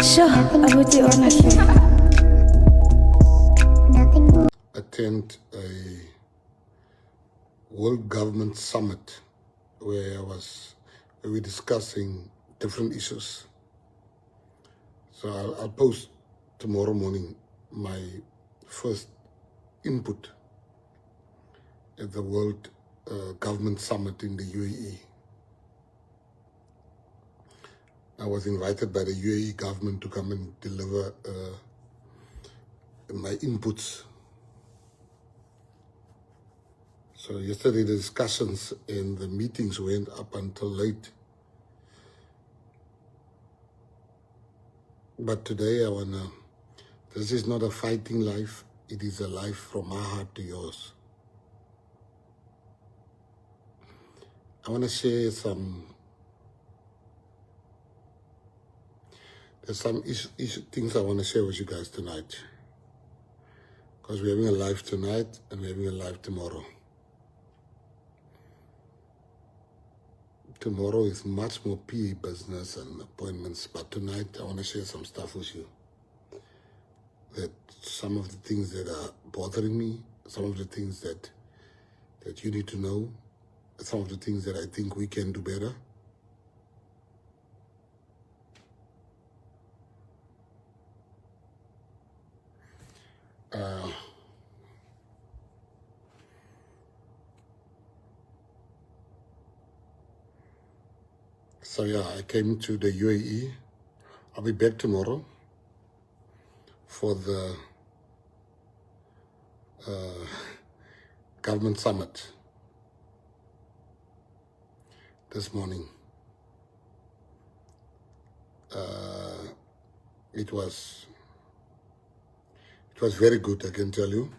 Sure, abuti ona ke. Attend a World Government Summit where we were discussing different issues. So I'll post tomorrow morning my first input at the World Government Summit in the UAE. I was invited by the UAE government to come and deliver my inputs. So yesterday the discussions and the meetings went up until late. But today this is not a fighting life, it is a life from my heart to yours. I want to share there's some things I want to share with you guys tonight. Because we're having a live tonight and we're having a live tomorrow. Tomorrow is much more PA business and appointments, but tonight I want to share some stuff with you. That some of the things that are bothering me, some of the things that you need to know, some of the things that I think we can do better. So yeah, I came to the UAE. I'll be back tomorrow for the government summit this morning. It was very good, I can tell you.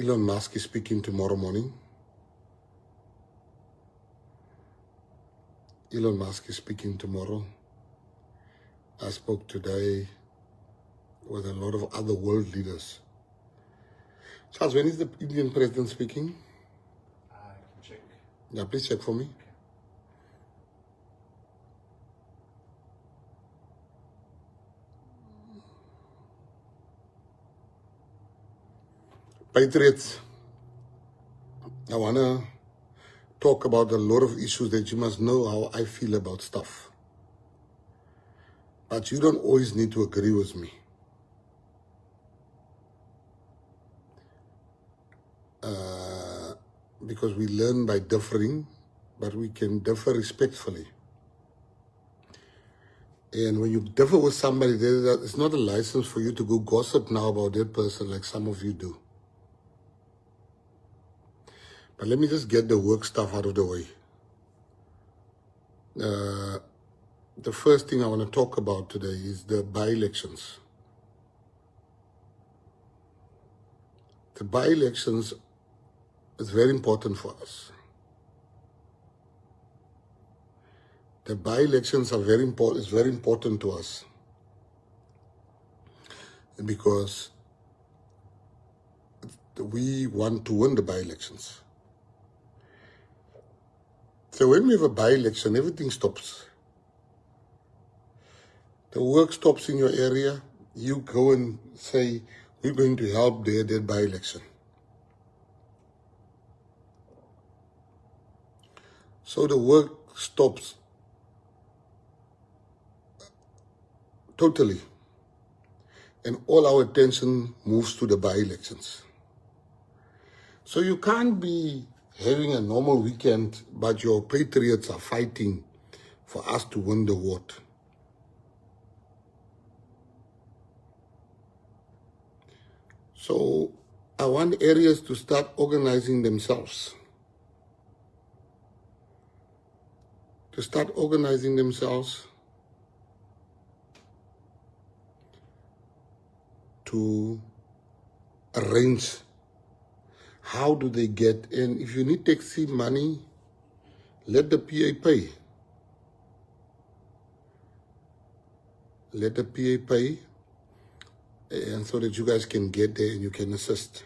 Elon Musk is speaking tomorrow morning. Elon Musk is speaking tomorrow. I spoke today with a lot of other world leaders. Charles, when is the Indian president speaking? I can check. Yeah, please check for me. Patriots, I want to talk about a lot of issues that you must know how I feel about stuff. But you don't always need to agree with me. Because we learn by differing, but we can differ respectfully. And when you differ with somebody, it's not a license for you to go gossip now about that person like some of you do. But let me just get the work stuff out of the way. The first thing I want to talk about today is the by-elections. The by-elections is very important for us. The by-elections are very important. It's very important to us because we want to win the by-elections. So when we have a by-election, everything stops. The work stops in your area. You go and say, we're going to help their by-election. So the work stops totally. And all our attention moves to the by-elections. So you can't be having a normal weekend, but your patriots are fighting for us to win the award. So I want areas to start organizing themselves. To start organizing themselves to arrange how do they get in. If you need taxi money, let the PA pay. Let the PA pay, and so that you guys can get there and you can assist.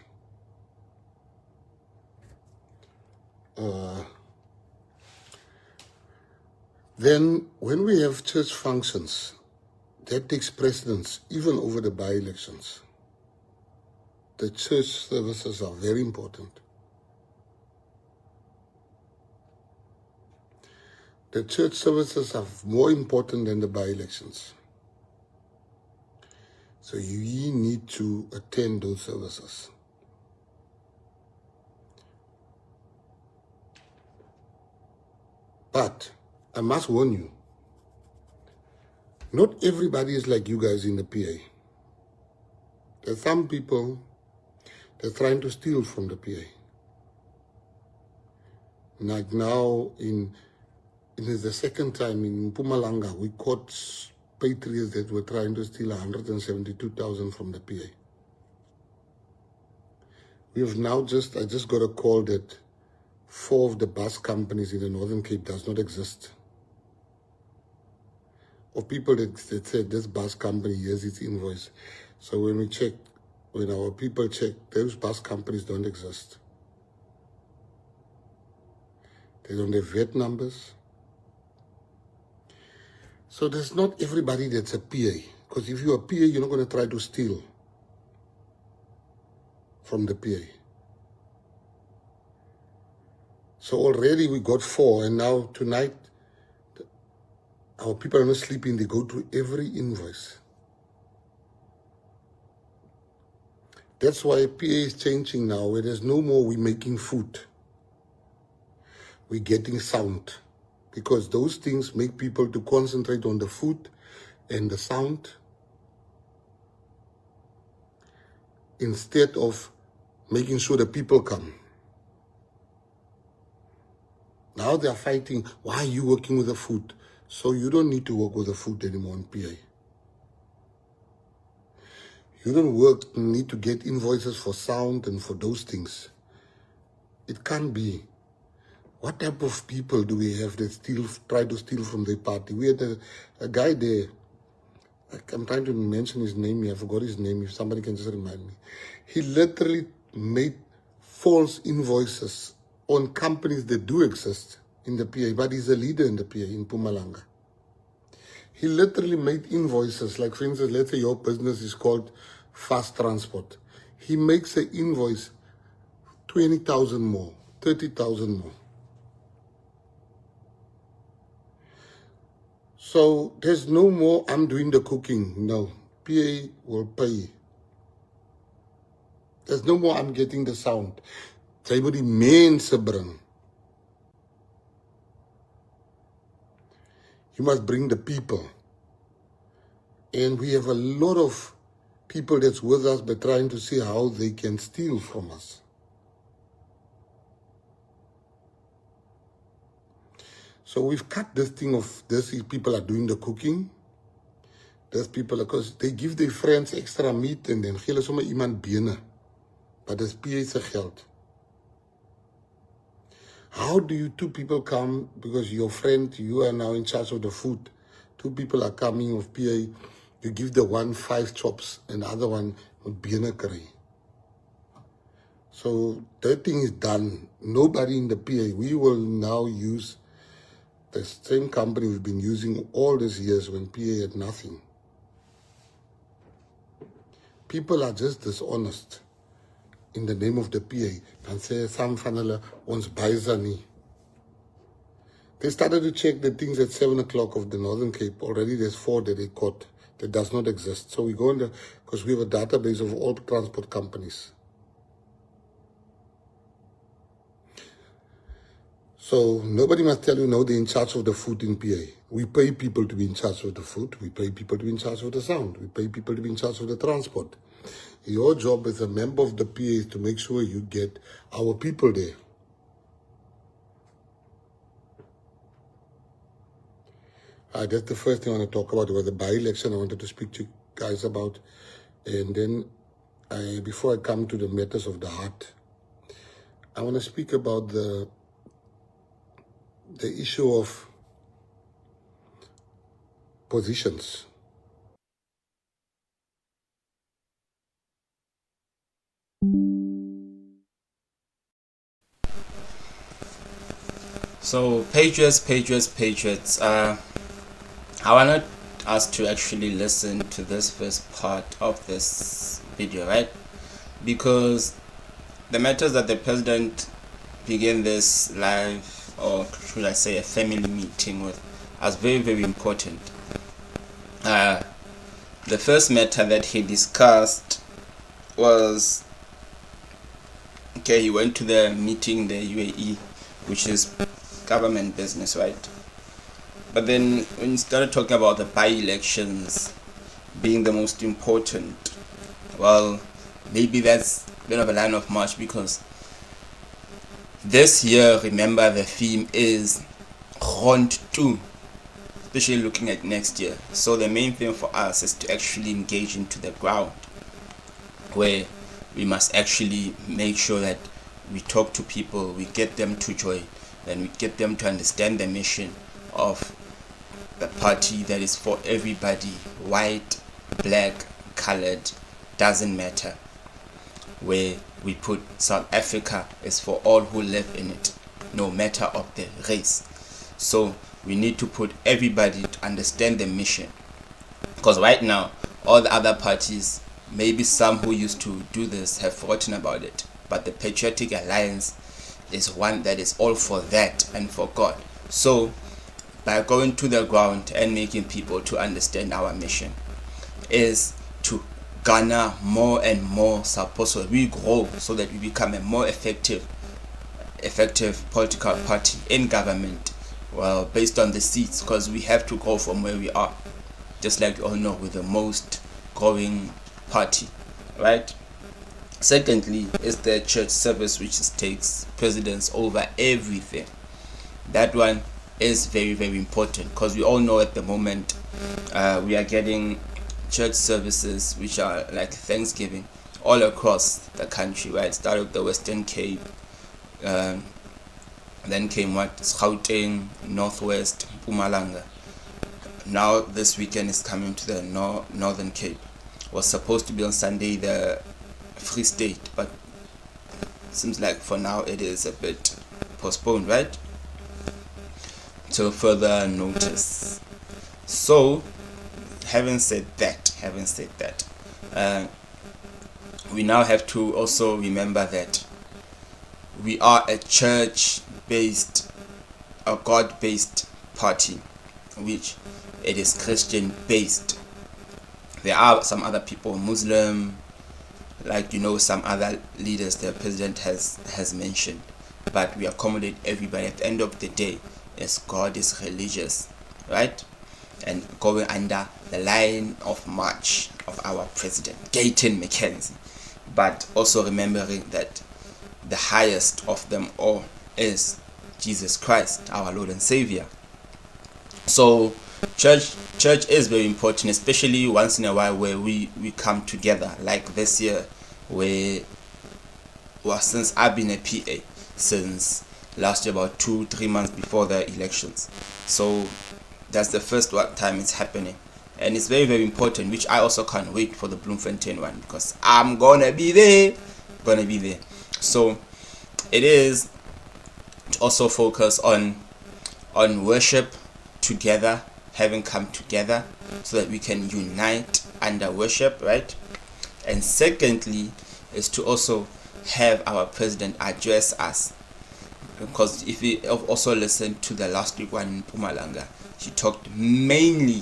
Then when we have church functions, that takes precedence even over the by-elections. The church services are very important. The church services are more important than the by-elections. So you need to attend those services. But I must warn you, not everybody is like you guys in the PA. There's some people that's trying to steal from the PA. Like now, it is the second time in Mpumalanga, we caught patriots that were trying to steal 172,000 from the PA. We have now I just got a call that 4 of the bus companies in the Northern Cape does not exist. Of people that said this bus company, here's its invoice. So when our people check, those bus companies don't exist. They don't have VAT numbers. So there's not everybody that's a PA. Because if you're a PA, you're not going to try to steal from the PA. So already we got 4, and now tonight, our people are not sleeping. They go through every invoice. That's why PA is changing now, where there's no more we making food. We're getting sound. Because those things make people to concentrate on the food and the sound instead of making sure the people come. Now they are fighting, why are you working with the food? So you don't need to work with the food anymore in PA. You don't need to get invoices for sound and for those things. It can't be. What type of people do we have that try to steal from the party? We had a guy there. I'm trying to mention his name here. I forgot his name. If somebody can just remind me. He literally made false invoices on companies that do exist in the PA, but he's a leader in the PA in Mpumalanga. He literally made invoices, like for instance, let's say your business is called Fast Transport. He makes an invoice 20,000 more, 30,000 more. So there's no more, I'm doing the cooking. No, PA will pay. There's no more, I'm getting the sound. Sy moet die mense bring. You must bring the people. And we have a lot of people that's with us but trying to see how they can steal from us. So we've cut this thing of these people are doing the cooking. These people, because they give their friends extra meat and then gee hulle sommer iemand bene. But dis PA se geld. How do you 2 people come, because your friend, you are now in charge of the food. 2 people are coming of PA, you give the one 5 chops and the other one bene curry. So that thing is done. Nobody in the PA, we will now use the same company we've been using all these years when PA had nothing. People are just dishonest in the name of the PA. And say, some van hulle, ons bysa nie. They started to check the things at 7 o'clock of the Northern Cape. Already there's 4 that they caught that does not exist. So we go in there, because we have a database of all transport companies. So nobody must tell you, no, they're in charge of the food in PA. We pay people to be in charge of the food. We pay people to be in charge of the sound. We pay people to be in charge of the transport. Your job as a member of the PA is to make sure you get our people there. That's the first thing I want to talk about. It was the by-election I wanted to speak to you guys about. And then before I come to the matters of the heart, I want to speak about the issue of positions. So patriots. I wanted us to actually listen to this first part of this video, right? Because the matters that the president began this live, or should I say a family meeting with, are very, very important. The first matter that he discussed was, he went to the meeting, the UAE, which is government business, right? But then when he started talking about the by-elections being the most important, well, maybe that's a bit of a line of march, because this year, remember, the theme is Grond 2, especially looking at next year. So the main thing for us is to actually engage into the ground, where we must actually make sure that we talk to people, we get them to join, then we get them to understand the mission of the party that is for everybody, white, black, colored, doesn't matter. Where we put South Africa is for all who live in it, no matter of the race. So we need to put everybody to understand the mission, because right now all the other parties, maybe some who used to do this, have forgotten about it. But the Patriotic Alliance is one that is all for that and for God. So by going to the ground and making people to understand our mission is to garner more and more support, so we grow, so that we become a more effective political party in government, well, based on the seats, because we have to grow from where we are, just like you all know, with the most growing party, right? Secondly is the church service, which takes precedence over everything. That one is very, very important, because we all know at the moment we are getting church services which are like Thanksgiving all across the country, right? Started with the Western Cape, then came Gauteng, Northwest, Mpumalanga. Now this weekend is coming to the Northern Cape. Was supposed to be on Sunday, the Free State, but seems like for now it is a bit postponed, right? Till further notice. So having said that, we now have to also remember that we are a church-based, a God-based party, which it is Christian-based. There are some other people, Muslim, like some other leaders the president has mentioned, but we accommodate everybody. At the end of the day, as God is religious, right? And going under the line of march of our president, Gayton Mckenzie, but also remembering that the highest of them all is Jesus Christ, our Lord and Savior. So church is very important, especially once in a while, where we come together, like this year, where, well, since I've been a PA since last year, about 2-3 months before the elections. So that's the first time it's happening, and it's very, very important, which I also can't wait for the Bloemfontein one, because I'm gonna be there. So it is to also focus on worship together, having come together, so that we can unite under worship, right? And secondly is to also have our president address us, because if we also listen to the last week one in Mpumalanga, she talked mainly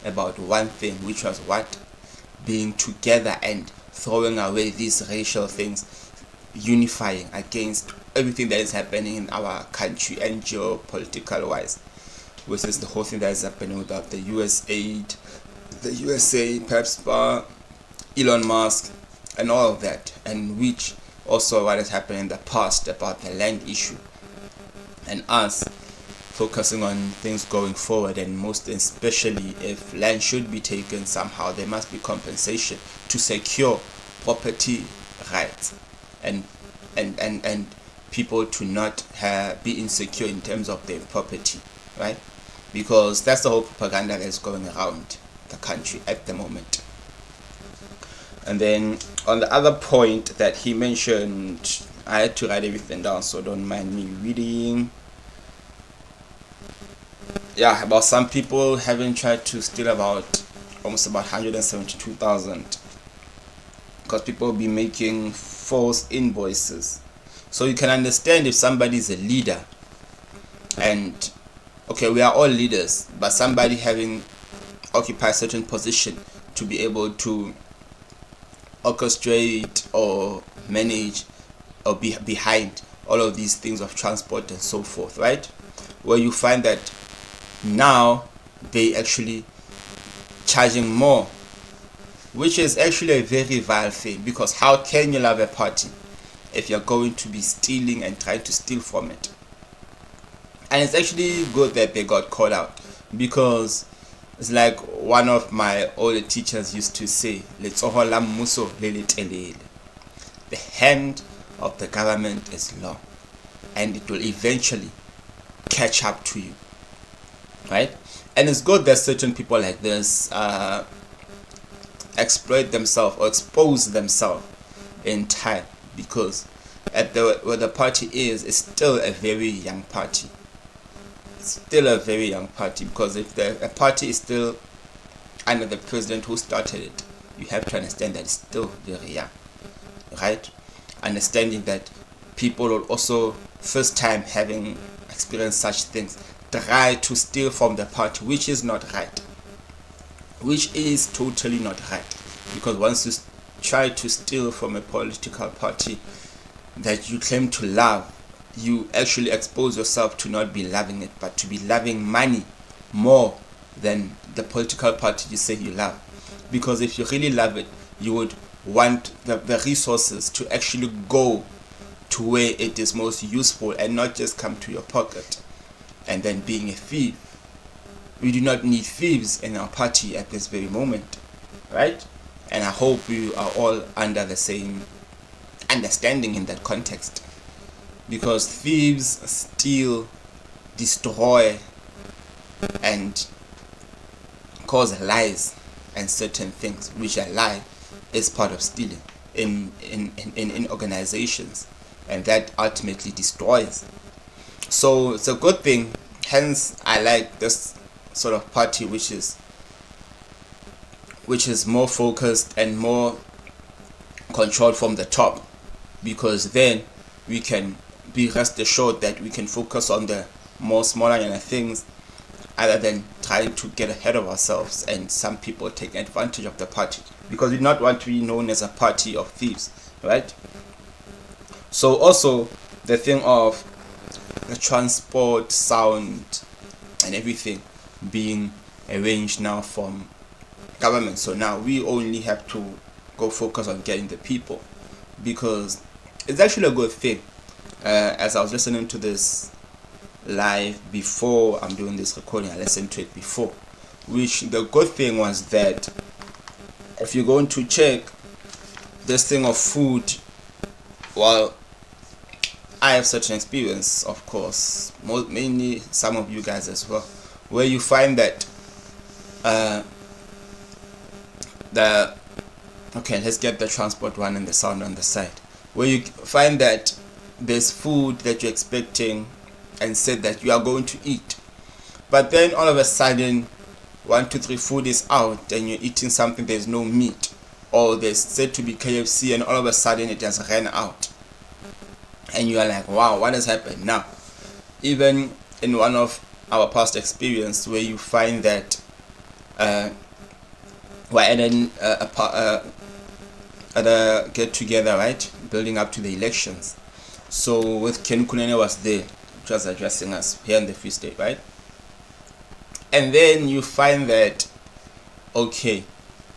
about one thing, which was what? Being together and throwing away these racial things, unifying against everything that is happening in our country and geopolitical wise, which is the whole thing that is happening without the US aid, the USA, perhaps Elon Musk, and all of that, and which also what has happened in the past about the land issue, and us focusing on things going forward, and most especially if land should be taken somehow, there must be compensation to secure property rights and people to not be insecure in terms of their property, right? Because that's the whole propaganda that's going around the country at the moment. And then on the other point that he mentioned, I had to write everything down, so don't mind me reading. Yeah, about some people having tried to steal almost about 172,000, because people will be making false invoices. So you can understand if somebody is a leader, and okay, we are all leaders, but somebody having occupied a certain position to be able to orchestrate or manage or be behind all of these things of transport and so forth, right? Where you find that now they actually charging more, which is actually a very vile thing, because how can you love a party if you're going to be stealing and trying to steal from it? And it's actually good that they got caught out, because it's like one of my older teachers used to say, "Letsoho la mmuso le letelele." The hand of the government is long, and it will eventually catch up to you, right? And it's good that certain people like this exploit themselves or expose themselves in time, because where the party is still a very young party. It's still a very young party, because if a party is still under the president who started it, you have to understand that it's still very young, right? Understanding that people will also, first time having experienced such things, try to steal from the party, which is not right, which is totally not right. Because once you try to steal from a political party that you claim to love, you actually expose yourself to not be loving it, but to be loving money more than the political party you say you love. Because if you really love it, you would want the resources to actually go to where it is most useful, and not just come to your pocket and then being a thief. We do not need thieves in our party at this very moment, right? And I hope we are all under the same understanding in that context, because thieves steal, destroy, and cause lies and certain things, which a lie is part of stealing in organizations, and that ultimately destroys. So it's a good thing. Hence I like this sort of party which is more focused and more controlled from the top, because then we can be rest assured that we can focus on the more smaller things, other than trying to get ahead of ourselves, and some people take advantage of the party, because we do not want to be known as a party of thieves, right? So also the thing of the transport, sound, and everything being arranged now from government. So now we only have to go focus on getting the people, because it's actually a good thing. As I was listening to this live before I'm doing this recording, I listened to it before, which the good thing was that if you're going to check this thing of food, well, I have such an experience, of course, mainly some of you guys as well, where you find that okay, let's get the transport one and the sound on the side, where you find that there's food that you're expecting and said that you are going to eat, but then all of a sudden 1, 2, 3 food is out and you're eating something, there's no meat, or there's said to be KFC and all of a sudden it has ran out, and you are like, wow, what has happened now? Even in one of our past experience, where you find that we're at a get together, right, building up to the elections. So with Ken Kunene was there, which was addressing us here in the Free State, right? And then you find that, okay,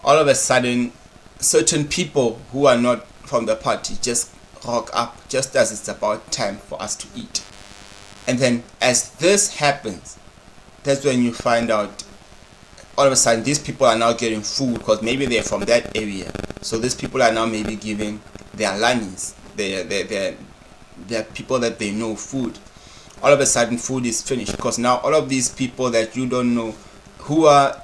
all of a sudden certain people who are not from the party just rock up just as it's about time for us to eat. And then as this happens, that's when you find out all of a sudden these people are now getting food, because maybe they're from that area. So these people are now maybe giving their lanis, their people that they know food. All of a sudden food is finished, because now all of these people that you don't know, who are,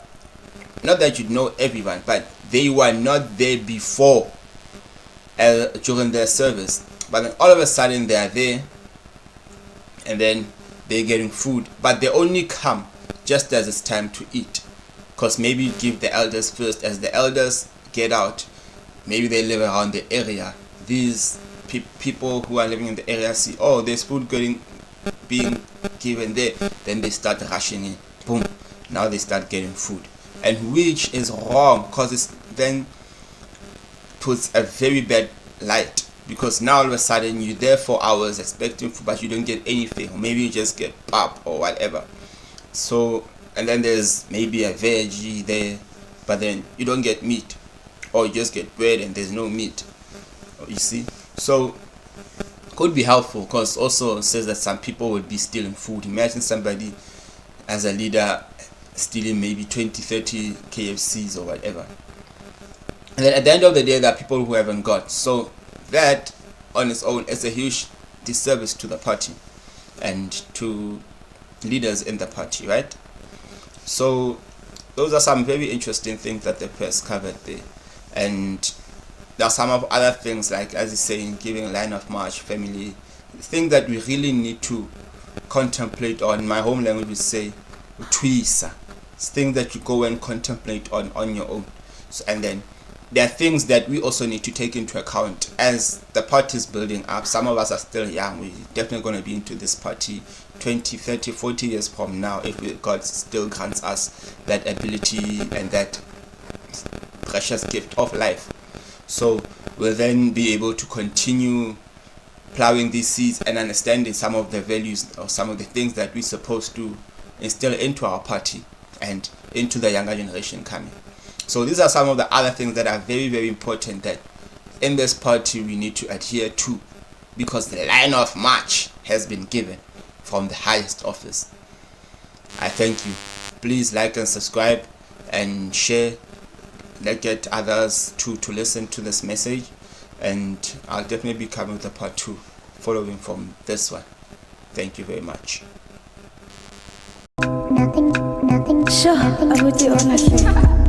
not that you know everyone, but they were not there before during their service, But then all of a sudden they are there, and then they're getting food, but they only come just as it's time to eat, because maybe you give the elders first. As the elders get out, maybe they live around the area, these people who are living in the area see, oh, there's food being given there, then they start rushing in, boom, now they start getting food, and which is wrong, because it then puts a very bad light, because now all of a sudden you're there for hours expecting food, but you don't get anything, or maybe you just get pap or whatever. So, and then there's maybe a veggie there, but then you don't get meat, or you just get bread and there's no meat, you see. So could be helpful, because also says that some people would be stealing food. Imagine somebody as a leader stealing maybe 20-30 KFCs or whatever, and then at the end of the day there are people who haven't got. So that on its own is a huge disservice to the party and to leaders in the party, right? So those are some very interesting things that the press covered there. And there are some of other things, like, as he's saying, giving line of march, family, things that we really need to contemplate on. My home language would say twisa. It's things that you go and contemplate on your own. So, and then there are things that we also need to take into account as the party is building up. Some of us are still young. We're definitely going to be into this party 20, 30, 40 years from now, if God still grants us that ability and that precious gift of life. So we'll then be able to continue plowing these seeds and understanding some of the values or some of the things that we're supposed to instill into our party and into the younger generation coming. So these are some of the other things that are very, very important that in this party we need to adhere to, because the line of march has been given from the highest office. I thank you. Please like and subscribe and share. Let's get others to listen to this message, and I'll definitely be coming with a part 2 following from this one. Thank you very much. Sure, I would do honestly.